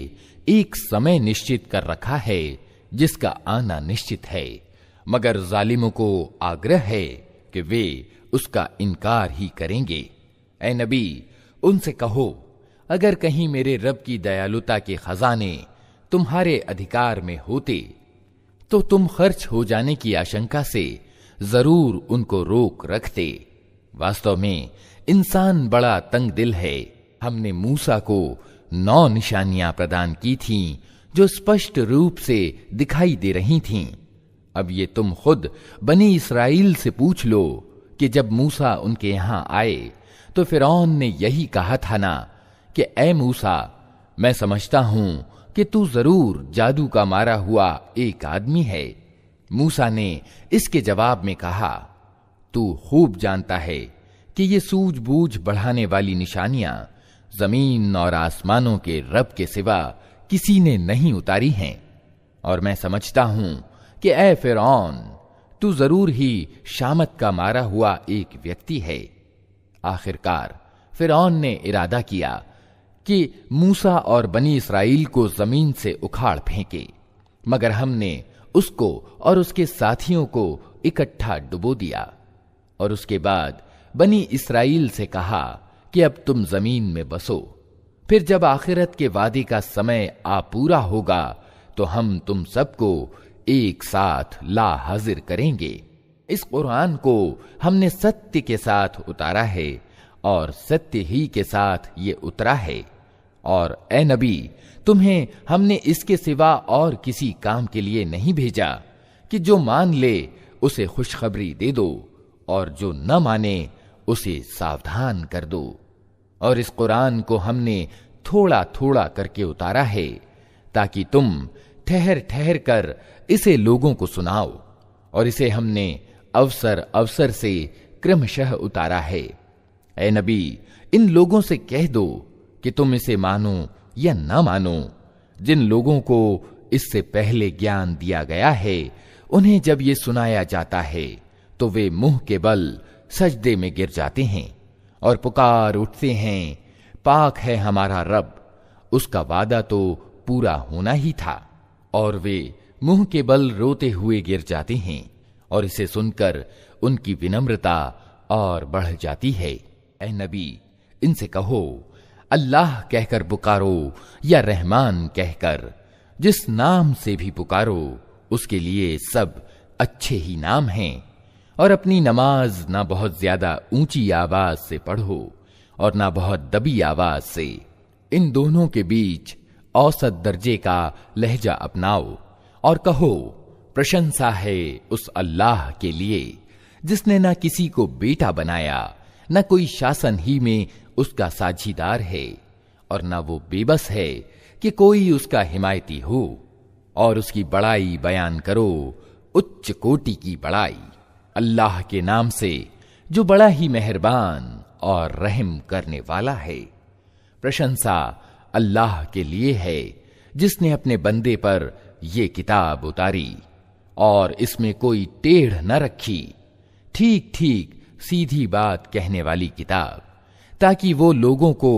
एक समय निश्चित कर रखा है जिसका आना निश्चित है, मगर जालिमों को आग्रह है कि वे उसका इनकार ही करेंगे। ऐ नबी, उनसे कहो, अगर कहीं मेरे रब की दयालुता के खजाने तुम्हारे अधिकार में होते तो तुम खर्च हो जाने की आशंका से जरूर उनको रोक रखते। वास्तव में इंसान बड़ा तंग दिल है। हमने मूसा को 9 निशानियां प्रदान की थीं जो स्पष्ट रूप से दिखाई दे रही थीं। अब ये तुम खुद बनी इस्राइल से पूछ लो कि जब मूसा उनके यहां आए तो फिरौन ने यही कहा था ना कि ऐ मूसा, मैं समझता हूं कि तू जरूर जादू का मारा हुआ एक आदमी है। मूसा ने इसके जवाब में कहा, तू खूब जानता है कि ये सूझबूझ बढ़ाने वाली निशानियां जमीन और आसमानों के रब के सिवा किसी ने नहीं उतारी हैं, और मैं समझता हूं कि ऐ फिरौन, तू जरूर ही शामत का मारा हुआ एक व्यक्ति है। आखिरकार फिरौन ने इरादा किया कि मूसा और बनी इस्राइल को जमीन से उखाड़ फेंके, मगर हमने उसको और उसके साथियों को इकट्ठा डुबो दिया। और उसके बाद बनी इस्राइल से कहा कि अब तुम जमीन में बसो, फिर जब आखिरत के वादे का समय आ पूरा होगा तो हम तुम सबको एक साथ ला हाजिर करेंगे। इस कुरान को हमने सत्य के साथ उतारा है और सत्य ही के साथ ये उतरा है। और ए नबी, तुम्हें हमने इसके सिवा और किसी काम के लिए नहीं भेजा कि जो मान ले उसे खुशखबरी दे दो और जो न माने उसे सावधान कर दो। और इस कुरान को हमने थोड़ा थोड़ा करके उतारा है ताकि तुम ठहर ठहर कर इसे लोगों को सुनाओ, और इसे हमने अवसर अवसर से क्रमशः उतारा है। ऐ नबी, इन लोगों से कह दो कि तुम इसे मानो या न मानो। जिन लोगों को इससे पहले ज्ञान दिया गया है उन्हें जब ये सुनाया जाता है तो वे मुंह के बल सजदे में गिर जाते हैं और पुकार उठते हैं, पाक है हमारा रब, उसका वादा तो पूरा होना ही था। और वे मुंह के बल रोते हुए गिर जाते हैं और इसे सुनकर उनकी विनम्रता और बढ़ जाती है। ऐ नबी, इनसे कहो, अल्लाह कहकर पुकारो या रहमान कहकर, जिस नाम से भी पुकारो उसके लिए सब अच्छे ही नाम हैं। और अपनी नमाज ना बहुत ज्यादा ऊंची आवाज से पढ़ो और ना बहुत दबी आवाज से। इन दोनों के बीच औसत दर्जे का लहजा अपनाओ और कहो, प्रशंसा है उस अल्लाह के लिए जिसने ना किसी को बेटा बनाया, न कोई शासन ही में उसका साझीदार है, और न वो बेबस है कि कोई उसका हिमायती हो। और उसकी बड़ाई बयान करो, उच्च कोटि की बड़ाई, अल्लाह के नाम से जो बड़ा ही मेहरबान और रहम करने वाला है। प्रशंसा अल्लाह के लिए है जिसने अपने बंदे पर ये किताब उतारी और इसमें कोई टेढ़ न रखी, ठीक ठीक सीधी बात कहने वाली किताब, ताकि वो लोगों को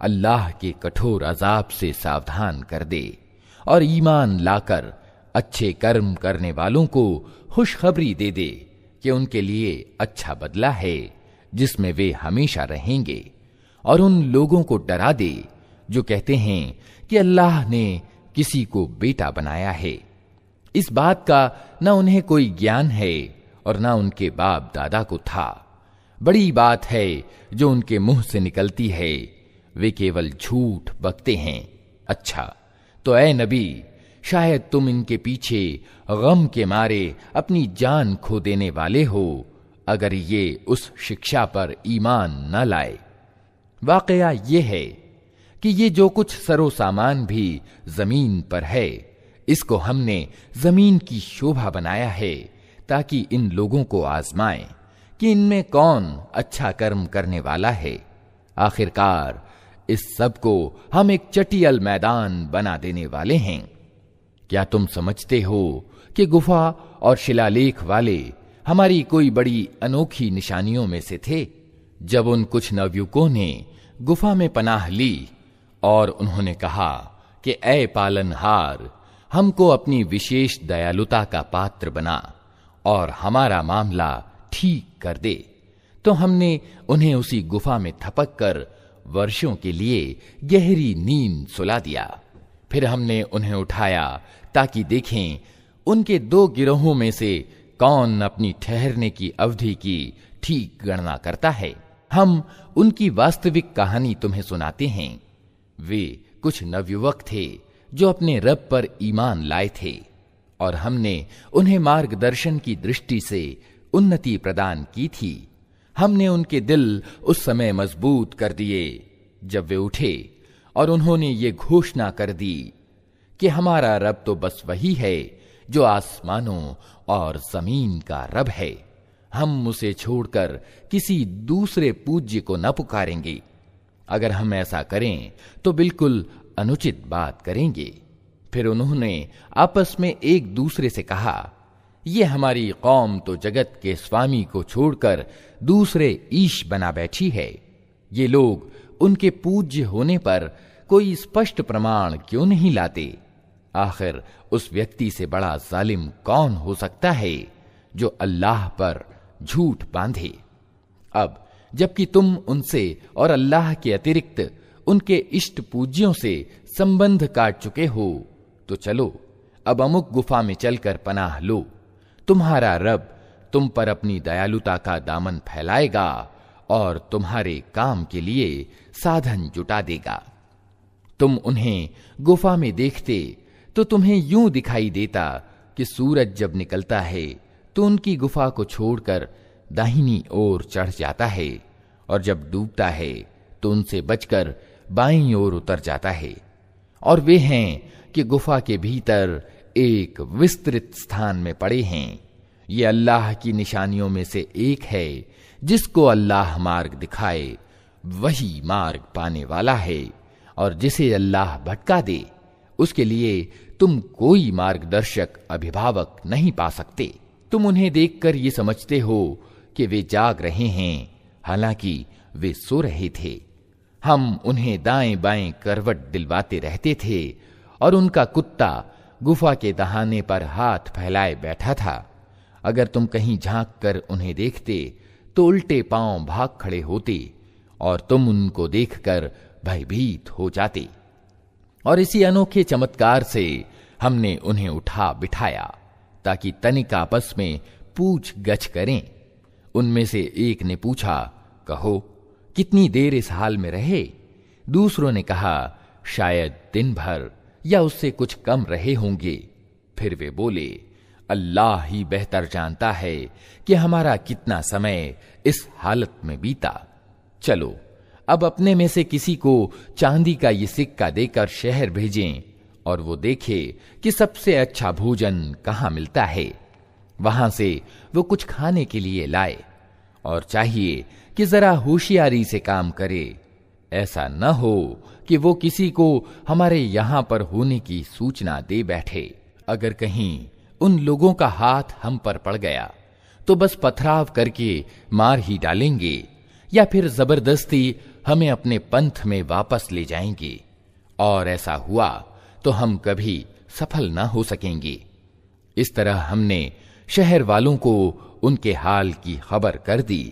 अल्लाह के कठोर अजाब से सावधान कर दे और ईमान लाकर अच्छे कर्म करने वालों को खुशखबरी दे दे कि उनके लिए अच्छा बदला है जिसमें वे हमेशा रहेंगे, और उन लोगों को डरा दे जो कहते हैं कि अल्लाह ने किसी को बेटा बनाया है। इस बात का न उन्हें कोई ज्ञान है और न उनके बाप दादा को था। बड़ी बात है जो उनके मुंह से निकलती है, वे केवल झूठ बकते हैं। अच्छा, तो ऐ नबी, शायद तुम इनके पीछे गम के मारे अपनी जान खो देने वाले हो अगर ये उस शिक्षा पर ईमान न लाए। वाकया ये है कि ये जो कुछ सरो सामान भी जमीन पर है, इसको हमने जमीन की शोभा बनाया है ताकि इन लोगों को आजमाएं कि इनमें कौन अच्छा कर्म करने वाला है। आखिरकार इस सब को हम एक चटियल मैदान बना देने वाले हैं। क्या तुम समझते हो कि गुफा और शिलालेख वाले हमारी कोई बड़ी अनोखी निशानियों में से थे? जब उन कुछ नवयुवकों ने गुफा में पनाह ली और उन्होंने कहा कि ऐ पालनहार, हमको अपनी विशेष दयालुता का पात्र बना और हमारा मामला ठीक कर दे, तो हमने उन्हें उसी गुफा में थपक कर वर्षों के लिए गहरी नींद सुला दिया। फिर हमने उन्हें उठाया ताकि देखें उनके दो गिरोहों में से कौन अपनी ठहरने की अवधि की ठीक गणना करता है। हम उनकी वास्तविक कहानी तुम्हें सुनाते हैं। वे कुछ नवयुवक थे जो अपने रब पर ईमान लाए थे, और हमने उन्हें मार्गदर्शन की दृष्टि से उन्नति प्रदान की थी। हमने उनके दिल उस समय मजबूत कर दिए जब वे उठे और उन्होंने ये घोषणा कर दी कि हमारा रब तो बस वही है जो आसमानों और जमीन का रब है। हम उसे छोड़कर किसी दूसरे पूज्य को न पुकारेंगे। अगर हम ऐसा करें तो बिल्कुल अनुचित बात करेंगे। फिर उन्होंने आपस में एक दूसरे से कहा, ये हमारी कौम तो जगत के स्वामी को छोड़कर दूसरे ईश बना बैठी है। ये लोग उनके पूज्य होने पर कोई स्पष्ट प्रमाण क्यों नहीं लाते? आखिर उस व्यक्ति से बड़ा जालिम कौन हो सकता है जो अल्लाह पर झूठ बांधे। अब जबकि तुम उनसे और अल्लाह के अतिरिक्त उनके इष्ट पूज्यों से संबंध काट चुके हो, तो चलो अब अमुक गुफा में चलकर पनाह लो। तुम्हारा रब तुम पर अपनी दयालुता का दामन फैलाएगा और तुम्हारे काम के लिए साधन जुटा देगा। तुम उन्हें गुफा में देखते तो तुम्हें यूं दिखाई देता कि सूरज जब निकलता है तो उनकी गुफा को छोड़कर दाहिनी ओर चढ़ जाता है, और जब डूबता है तो उनसे बचकर बाईं ओर उतर जाता है। और वे हैं कि गुफा के भीतर एक विस्तृत स्थान में पड़े हैं। ये अल्लाह की निशानियों में से एक है। जिसको अल्लाह मार्ग दिखाए वही मार्ग पाने वाला है, और जिसे अल्लाह भटका दे उसके लिए तुम कोई मार्गदर्शक अभिभावक नहीं पा सकते। तुम उन्हें देखकर ये समझते हो कि वे जाग रहे हैं, हालांकि वे सो रहे थे। हम उन्हें दाएं बाएं करवट दिलवाते रहते थे, और उनका कुत्ता गुफा के दहाने पर हाथ फैलाए बैठा था। अगर तुम कहीं झांक कर उन्हें देखते तो उल्टे पांव भाग खड़े होते, और तुम उनको देखकर भयभीत हो जाते। और इसी अनोखे चमत्कार से हमने उन्हें उठा बिठाया ताकि तनिक आपस में पूछ गछ करें। उनमें से एक ने पूछा, कहो कितनी देर इस हाल में रहे? दूसरों ने कहा, शायद दिन भर या उससे कुछ कम रहे होंगे। फिर वे बोले, अल्लाह ही बेहतर जानता है कि हमारा कितना समय इस हालत में बीता। चलो अब अपने में से किसी को चांदी का ये सिक्का देकर शहर भेजें और वो देखे कि सबसे अच्छा भोजन कहाँ मिलता है। वहां से वो कुछ खाने के लिए लाए, और चाहिए कि जरा होशियारी से काम करे। ऐसा न हो कि वो किसी को हमारे यहां पर होने की सूचना दे बैठे। अगर कहीं उन लोगों का हाथ हम पर पड़ गया तो बस पथराव करके मार ही डालेंगे, या फिर जबरदस्ती हमें अपने पंथ में वापस ले जाएंगे, और ऐसा हुआ तो हम कभी सफल ना हो सकेंगे। इस तरह हमने शहर वालों को उनके हाल की खबर कर दी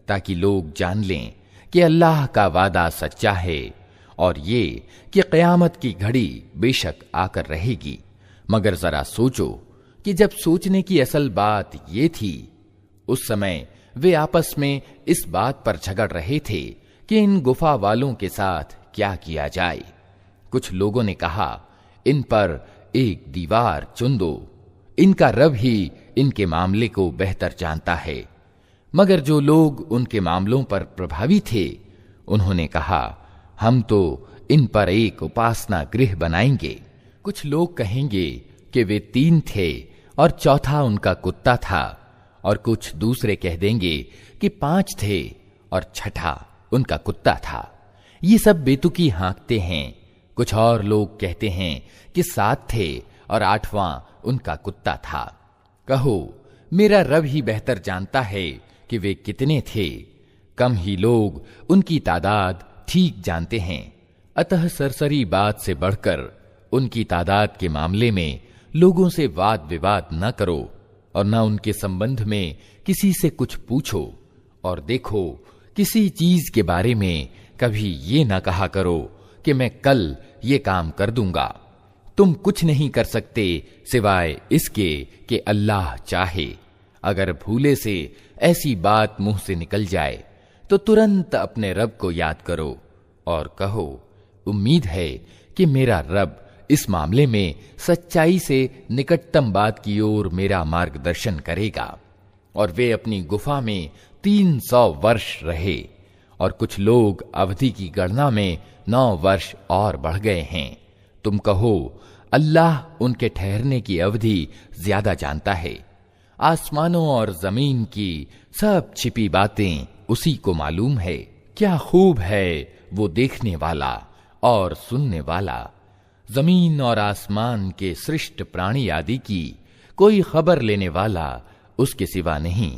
ताकि लोग जान लें कि अल्लाह का वादा सच्चा है और ये कि क़यामत की घड़ी बेशक आकर रहेगी। मगर जरा सोचो कि जब सोचने की असल बात ये थी, उस समय वे आपस में इस बात पर झगड़ रहे थे कि इन गुफा वालों के साथ क्या किया जाए। कुछ लोगों ने कहा, इन पर एक दीवार चुन दो, इनका रब ही इनके मामले को बेहतर जानता है। मगर जो लोग उनके मामलों पर प्रभावी थे, उन्होंने कहा, हम तो इन पर एक उपासना गृह बनाएंगे। कुछ लोग कहेंगे कि वे 3 थे और चौथा उनका कुत्ता था, और कुछ दूसरे कह देंगे कि 5 थे और छठा उनका कुत्ता था। ये सब बेतुकी हाँकते हैं। कुछ और लोग कहते हैं कि 7 थे और 8वां उनका कुत्ता था। कहो, मेरा रब ही बेहतर जानता है कि वे कितने थे। कम ही लोग उनकी तादाद ठीक जानते हैं। अतः सरसरी बात से बढ़कर उनकी तादाद के मामले में लोगों से वाद विवाद न करो और न उनके संबंध में किसी से कुछ पूछो। और देखो, किसी चीज के बारे में कभी ये न कहा करो कि मैं कल ये काम कर दूंगा। तुम कुछ नहीं कर सकते सिवाय इसके कि अल्लाह चाहे। अगर भूले से ऐसी बात मुंह से निकल जाए तो तुरंत अपने रब को याद करो और कहो, उम्मीद है कि मेरा रब इस मामले में सच्चाई से निकटतम बात की ओर मेरा मार्गदर्शन करेगा। और वे अपनी गुफा में 300 वर्ष रहे, और कुछ लोग अवधि की गणना में 9 वर्ष और बढ़ गए हैं। तुम कहो, अल्लाह उनके ठहरने की अवधि ज्यादा जानता है। आसमानों और जमीन की सब छिपी बातें उसी को मालूम है। क्या खूब है वो देखने वाला और सुनने वाला। जमीन और आसमान के सृष्ट प्राणी आदि की कोई खबर लेने वाला उसके सिवा नहीं,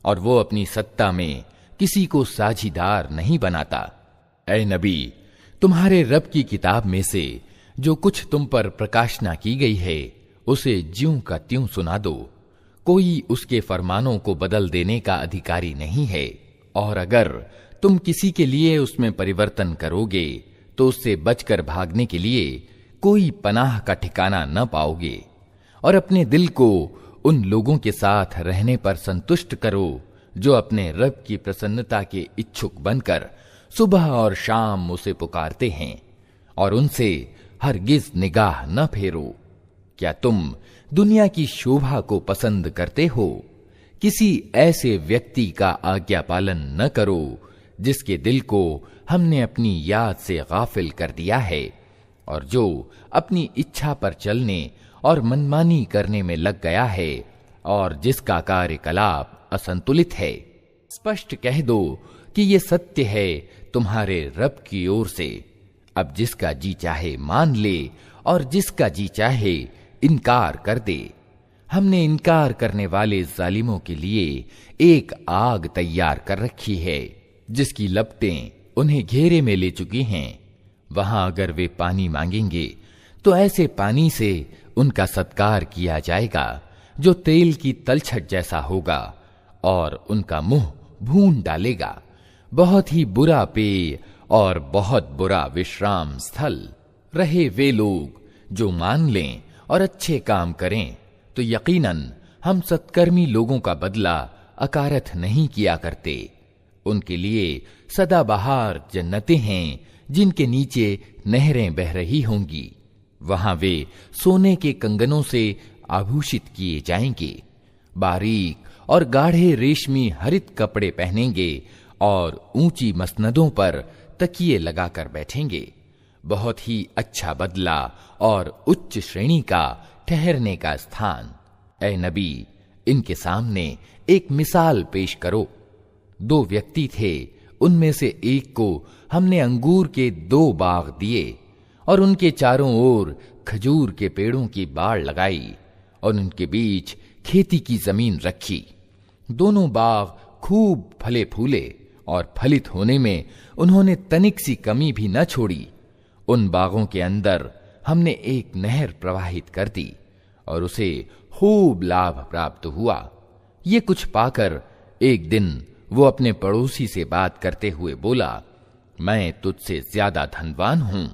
और वो अपनी सत्ता में किसी को साझीदार नहीं बनाता। ऐ नबी, तुम्हारे रब की किताब में से जो कुछ तुम पर प्रकाशना की गई है, उसे ज्यों का त्यों सुना दो। कोई उसके फरमानों को बदल देने का अधिकारी नहीं है, और अगर तुम किसी के लिए उसमें परिवर्तन करोगे तो उससे बचकर भागने के लिए कोई पनाह का ठिकाना न पाओगे। और अपने दिल को उन लोगों के साथ रहने पर संतुष्ट करो जो अपने रब की प्रसन्नता के इच्छुक बनकर सुबह और शाम उसे पुकारते हैं, और उनसे हरगिज निगाह न फेरो। क्या तुम दुनिया की शोभा को पसंद करते हो? किसी ऐसे व्यक्ति का आज्ञा पालन न करो जिसके दिल को हमने अपनी याद से गाफिल कर दिया है, और जो अपनी इच्छा पर चलने और मनमानी करने में लग गया है, और जिसका कार्यकलाप असंतुलित है। स्पष्ट कह दो कि ये सत्य है तुम्हारे रब की ओर से। अब जिसका जी चाहे मान ले और जिसका जी चाहे इनकार कर दे। हमने इनकार करने वाले जालिमों के लिए एक आग तैयार कर रखी है जिसकी लपटें उन्हें घेरे में ले चुकी हैं। वहां अगर वे पानी मांगेंगे तो ऐसे पानी से उनका सत्कार किया जाएगा जो तेल की तलछट जैसा होगा, और उनका मुंह भून डालेगा। बहुत ही बुरा पेय और बहुत बुरा विश्राम स्थल। रहे वे लोग जो मान लें और अच्छे काम करें, तो यकीनन हम सत्कर्मी लोगों का बदला अकारथ नहीं किया करते। उनके लिए सदाबहार जन्नतें हैं जिनके नीचे नहरें बह रही होंगी। वहां वे सोने के कंगनों से आभूषित किए जाएंगे। बारीक और गाढ़े रेशमी हरित कपड़े पहनेंगे और ऊंची मसनदों पर तकिए लगाकर बैठेंगे। बहुत ही अच्छा बदला और उच्च श्रेणी का ठहरने का स्थान। ऐ नबी, इनके सामने एक मिसाल पेश करो। 2 व्यक्ति थे, उनमें से एक को हमने अंगूर के 2 बाग दिए और उनके चारों ओर खजूर के पेड़ों की बाड़ लगाई और उनके बीच खेती की जमीन रखी। दोनों बाग खूब फले फूले और फलित होने में उन्होंने तनिक सी कमी भी न छोड़ी। उन बागों के अंदर हमने एक नहर प्रवाहित कर दी और उसे खूब लाभ प्राप्त हुआ। ये कुछ पाकर एक दिन वो अपने पड़ोसी से बात करते हुए बोला, मैं तुझसे ज्यादा धनवान हूं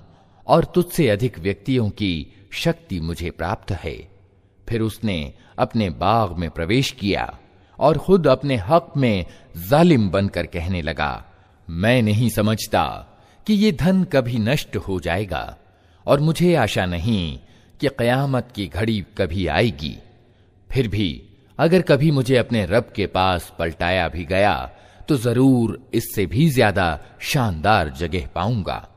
और तुझसे अधिक व्यक्तियों की शक्ति मुझे प्राप्त है। फिर उसने अपने बाग में प्रवेश किया और खुद अपने हक में जालिम बनकर कहने लगा, मैं नहीं समझता कि ये धन कभी नष्ट हो जाएगा और मुझे आशा नहीं कि क़यामत की घड़ी कभी आएगी। फिर भी अगर कभी मुझे अपने रब के पास पलटाया भी गया तो जरूर इससे भी ज्यादा शानदार जगह पाऊंगा।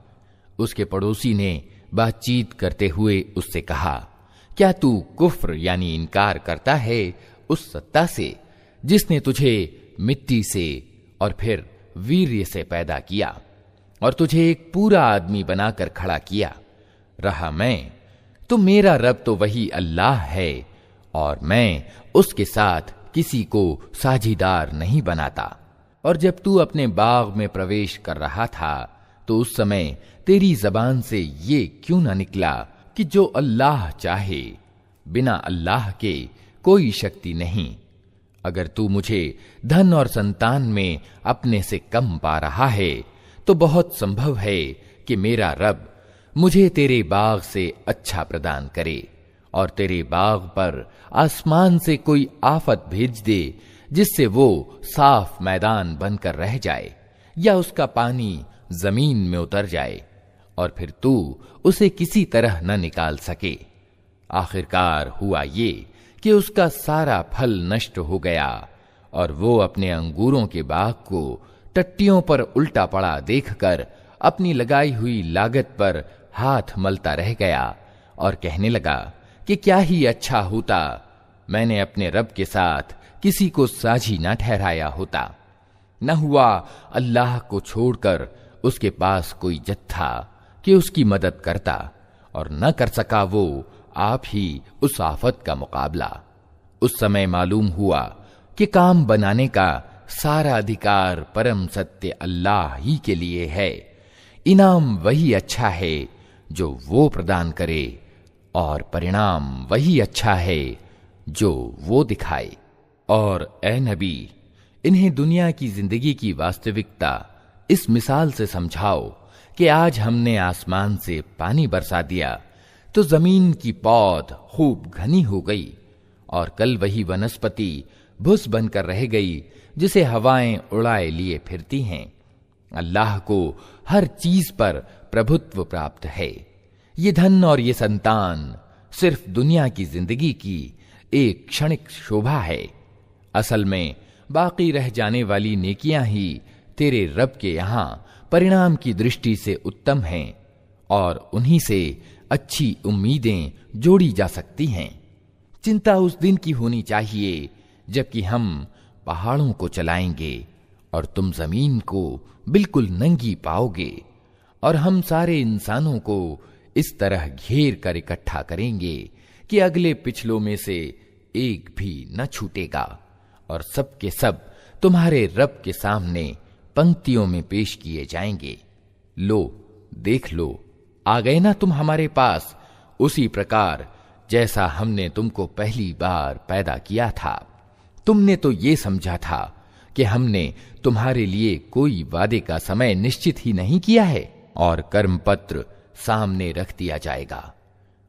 उसके पड़ोसी ने बातचीत करते हुए उससे कहा, क्या तू कुफ्र यानी इनकार करता है उस सत्ता से जिसने तुझे मिट्टी से और फिर वीर्य से पैदा किया और तुझे एक पूरा आदमी बनाकर खड़ा किया? रहा मैं तो मेरा रब तो वही अल्लाह है और मैं उसके साथ किसी को साझीदार नहीं बनाता। और जब तू अपने बाग में प्रवेश कर रहा था तो उस समय तेरी जबान से ये क्यों ना निकला कि जो अल्लाह चाहे, बिना अल्लाह के कोई शक्ति नहीं। अगर तू मुझे धन और संतान में अपने से कम पा रहा है तो बहुत संभव है कि मेरा रब मुझे तेरे बाग से अच्छा प्रदान करे और तेरे बाग पर आसमान से कोई आफत भेज दे जिससे वो साफ मैदान बनकर रह जाए या उसका पानी जमीन में उतर जाए और फिर तू उसे किसी तरह न निकाल सके। आखिरकार हुआ ये कि उसका सारा फल नष्ट हो गया और वो अपने अंगूरों के बाग को टट्टियों पर उल्टा पड़ा देखकर अपनी लगाई हुई लागत पर हाथ मलता रह गया और कहने लगा कि क्या ही अच्छा होता मैंने अपने रब के साथ किसी को साझी न ठहराया होता। न हुआ अल्लाह को छोड़कर उसके पास कोई जत्था कि उसकी मदद करता और न कर सका वो आप ही उस आफत का मुकाबला। उस समय मालूम हुआ कि काम बनाने का सारा अधिकार परम सत्य अल्लाह ही के लिए है। इनाम वही अच्छा है जो वो प्रदान करे और परिणाम वही अच्छा है जो वो दिखाए। और ए नबी, इन्हें दुनिया की जिंदगी की वास्तविकता इस मिसाल से समझाओ कि आज हमने आसमान से पानी बरसा दिया तो जमीन की पौध खूब घनी हो गई और कल वही वनस्पति भुस बनकर रह गई जिसे हवाएं उड़ाए लिए फिरती हैं। अल्लाह को हर चीज पर प्रभुत्व प्राप्त है। ये धन और ये संतान सिर्फ दुनिया की जिंदगी की एक क्षणिक शोभा है। असल में बाकी रह जाने वाली नेकियां ही तेरे रब के यहां परिणाम की दृष्टि से उत्तम हैं और उन्हीं से अच्छी उम्मीदें जोड़ी जा सकती हैं। चिंता उस दिन की होनी चाहिए जबकि हम पहाड़ों को चलाएंगे और तुम जमीन को बिल्कुल नंगी पाओगे और हम सारे इंसानों को इस तरह घेर कर इकट्ठा करेंगे कि अगले पिछलों में से एक भी न छूटेगा और सब के सब तुम्हारे रब के सामने पंक्तियों में पेश किए जाएंगे। लो देख लो, आ गए ना तुम हमारे पास उसी प्रकार जैसा हमने तुमको पहली बार पैदा किया था। तुमने तो ये समझा था कि हमने तुम्हारे लिए कोई वादे का समय निश्चित ही नहीं किया है और कर्मपत्र सामने रख दिया जाएगा।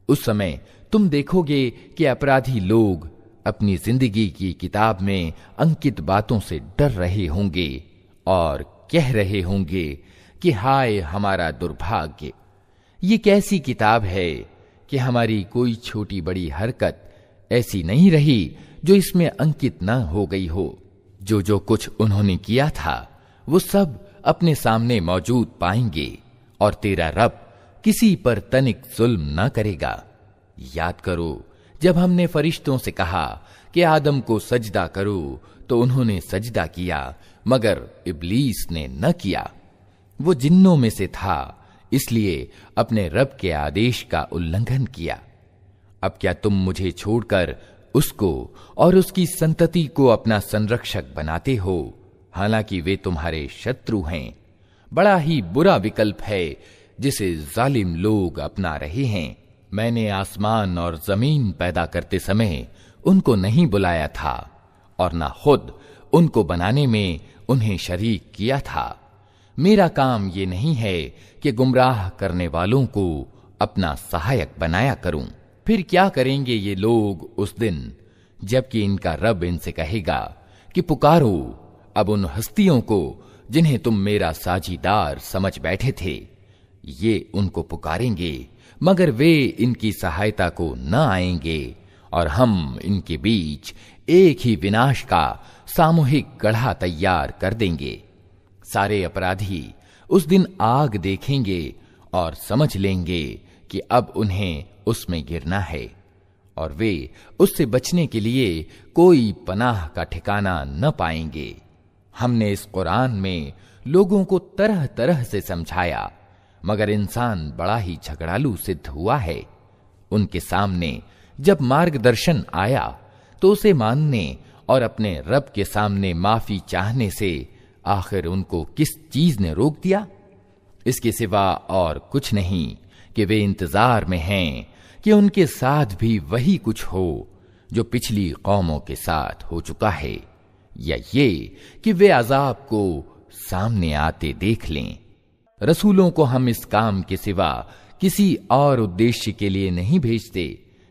उस समय तुम देखोगे कि अपराधी लोग अपनी जिंदगी की किताब में अंकित बातों से डर रहे होंगे और कह रहे होंगे कि हाय हमारा दुर्भाग्य, ये कैसी किताब है कि हमारी कोई छोटी बड़ी हरकत ऐसी नहीं रही जो इसमें अंकित न हो गई हो। जो कुछ उन्होंने किया था वो सब अपने सामने मौजूद पाएंगे और तेरा रब किसी पर तनिक जुल्म न करेगा। याद करो जब हमने फरिश्तों से कहा कि आदम को सजदा करो तो उन्होंने सजदा किया मगर इब्लीस ने न किया। वो जिन्नों में से था इसलिए अपने रब के आदेश का उल्लंघन किया। अब क्या तुम मुझे छोड़कर उसको और उसकी संतति को अपना संरक्षक बनाते हो, हालांकि वे तुम्हारे शत्रु हैं। बड़ा ही बुरा विकल्प है जिसे जालिम लोग अपना रहे हैं। मैंने आसमान और जमीन पैदा करते समय उनको नहीं बुलाया था और ना खुद उनको बनाने में उन्हें शरीक किया था। मेरा काम ये नहीं है कि गुमराह करने वालों को अपना सहायक बनाया करूं। फिर क्या करेंगे ये लोग उस दिन जबकि इनका रब इनसे कहेगा कि पुकारो अब उन हस्तियों को जिन्हें तुम मेरा साझीदार समझ बैठे थे। ये उनको पुकारेंगे मगर वे इनकी सहायता को न आएंगे और हम इनके बीच एक ही विनाश का सामूहिक गढ़ा तैयार कर देंगे। सारे अपराधी उस दिन आग देखेंगे और समझ लेंगे कि अब उन्हें उसमें गिरना है और वे उससे बचने के लिए कोई पनाह का ठिकाना न पाएंगे। हमने इस कुरान में लोगों को तरह तरह से समझाया मगर इंसान बड़ा ही झगड़ालू सिद्ध हुआ है। उनके सामने जब मार्गदर्शन आया तो उसे मानने और अपने रब के सामने माफी चाहने से आखिर उनको किस चीज ने रोक दिया? इसके सिवा और कुछ नहीं कि वे इंतजार में हैं कि उनके साथ भी वही कुछ हो जो पिछली कौमों के साथ हो चुका है, या ये कि वे अजाब को सामने आते देख लें। रसूलों को हम इस काम के सिवा किसी और उद्देश्य के लिए नहीं भेजते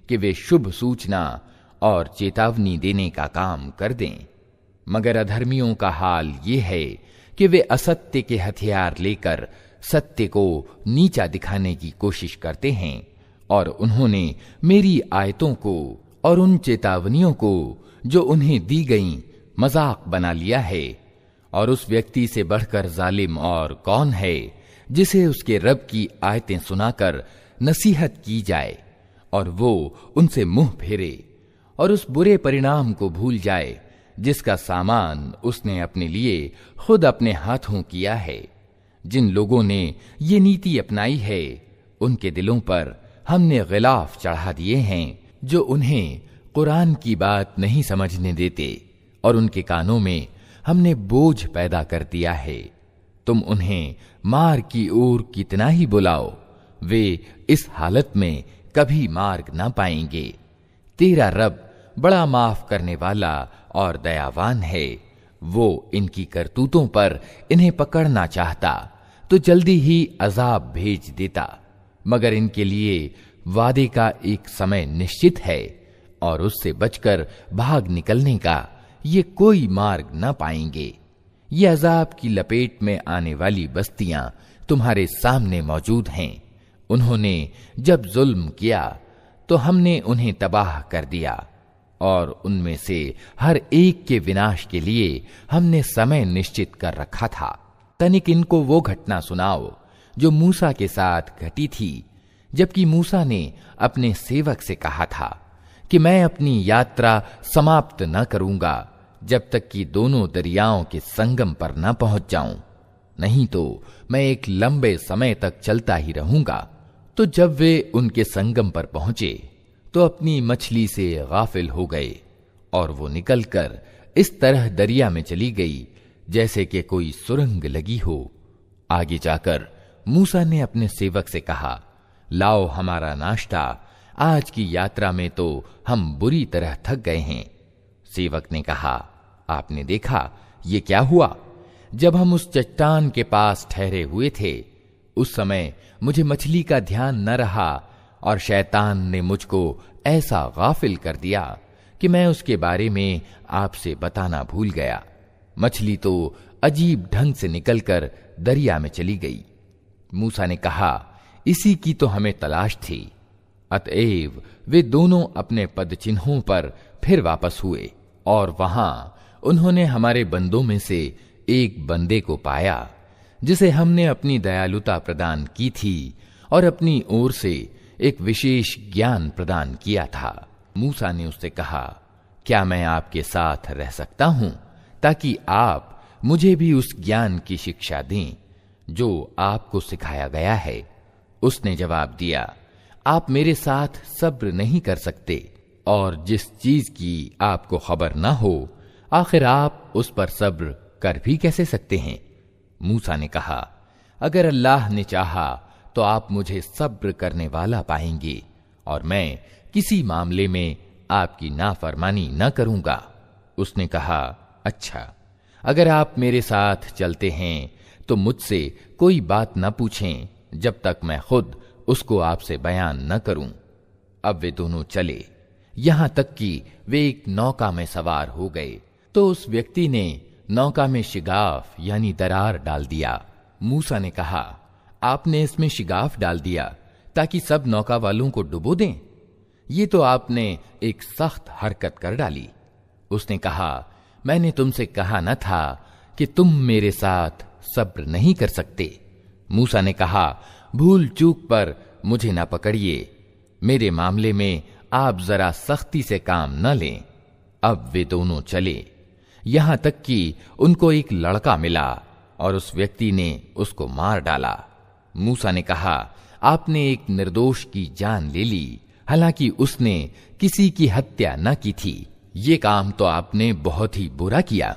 कि वे शुभ सूचना और चेतावनी देने का काम कर दें, मगर अधर्मियों का हाल ये है कि वे असत्य के हथियार लेकर सत्य को नीचा दिखाने की कोशिश करते हैं और उन्होंने मेरी आयतों को और उन चेतावनियों को जो उन्हें दी गईं मजाक बना लिया है। और उस व्यक्ति से बढ़कर जालिम और कौन है जिसे उसके रब की आयतें सुनाकर नसीहत की जाए और वो उनसे मुंह फेरे और उस बुरे परिणाम को भूल जाए जिसका सामान उसने अपने लिए खुद अपने हाथों किया है। जिन लोगों ने ये नीति अपनाई है उनके दिलों पर हमने गिलाफ चढ़ा दिए हैं जो उन्हें कुरान की बात नहीं समझने देते और उनके कानों में हमने बोझ पैदा कर दिया है। तुम उन्हें मार की ओर कितना ही बुलाओ, वे इस हालत में कभी मार्ग ना पाएंगे। तेरा रब बड़ा माफ करने वाला और दयावान है। वो इनकी करतूतों पर इन्हें पकड़ना चाहता तो जल्दी ही अजाब भेज देता, मगर इनके लिए वादे का एक समय निश्चित है और उससे बचकर भाग निकलने का ये कोई मार्ग न पाएंगे। ये अजाब की लपेट में आने वाली बस्तियां तुम्हारे सामने मौजूद हैं। उन्होंने जब जुल्म किया तो हमने उन्हें तबाह कर दिया और उनमें से हर एक के विनाश के लिए हमने समय निश्चित कर रखा था। तनिक इनको वो घटना सुनाओ जो मूसा के साथ घटी थी, जबकि मूसा ने अपने सेवक से कहा था कि मैं अपनी यात्रा समाप्त न करूंगा जब तक कि दोनों दरियाओं के संगम पर न पहुंच जाऊं, नहीं तो मैं एक लंबे समय तक चलता ही रहूंगा। तो जब वे उनके संगम पर पहुंचे तो अपनी मछली से गाफिल हो गए और वो निकलकर इस तरह दरिया में चली गई जैसे कि कोई सुरंग लगी हो। आगे जाकर मूसा ने अपने सेवक से कहा, लाओ हमारा नाश्ता, आज की यात्रा में तो हम बुरी तरह थक गए हैं। सेवक ने कहा, आपने देखा ये क्या हुआ? जब हम उस चट्टान के पास ठहरे हुए थे उस समय मुझे मछली का ध्यान न रहा और शैतान ने मुझको ऐसा गाफिल कर दिया कि मैं उसके बारे में आपसे बताना भूल गया। मछली तो अजीब ढंग से निकलकर दरिया में चली गई। मूसा ने कहा, इसी की तो हमें तलाश थी। अतएव वे दोनों अपने पदचिन्हों पर फिर वापस हुए और वहां उन्होंने हमारे बंदों में से एक बंदे को पाया जिसे हमने अपनी दयालुता प्रदान की थी और अपनी ओर से एक विशेष ज्ञान प्रदान किया था। मूसा ने उससे कहा, क्या मैं आपके साथ रह सकता हूं ताकि आप मुझे भी उस ज्ञान की शिक्षा दें जो आपको सिखाया गया है? उसने जवाब दिया, आप मेरे साथ सब्र नहीं कर सकते और जिस चीज की आपको खबर ना हो आखिर आप उस पर सब्र कर भी कैसे सकते हैं? मूसा ने कहा, अगर अल्लाह ने चाहा तो आप मुझे सब्र करने वाला पाएंगे और मैं किसी मामले में आपकी नाफरमानी न करूंगा। उसने कहा, अच्छा, अगर आप मेरे साथ चलते हैं तो मुझसे कोई बात न पूछें जब तक मैं खुद उसको आपसे बयान न करूं। अब वे दोनों चले, यहां तक कि वे एक नौका में सवार हो गए तो उस व्यक्ति ने नौका में शिगाफ यानी दरार डाल दिया। मूसा ने कहा, आपने इसमें शिगाफ डाल दिया ताकि सब नौका वालों को डुबो दें? ये तो आपने एक सख्त हरकत कर डाली। उसने कहा, मैंने तुमसे कहा न था कि तुम मेरे साथ सब्र नहीं कर सकते। मूसा ने कहा, भूल चूक पर मुझे ना पकड़िए, मेरे मामले में आप जरा सख्ती से काम न लें। अब वे दोनों चले, यहां तक कि उनको एक लड़का मिला और उस व्यक्ति ने उसको मार डाला। मूसा ने कहा, आपने एक निर्दोष की जान ले ली, हालांकि उसने किसी की हत्या न की थी। ये काम तो आपने बहुत ही बुरा किया।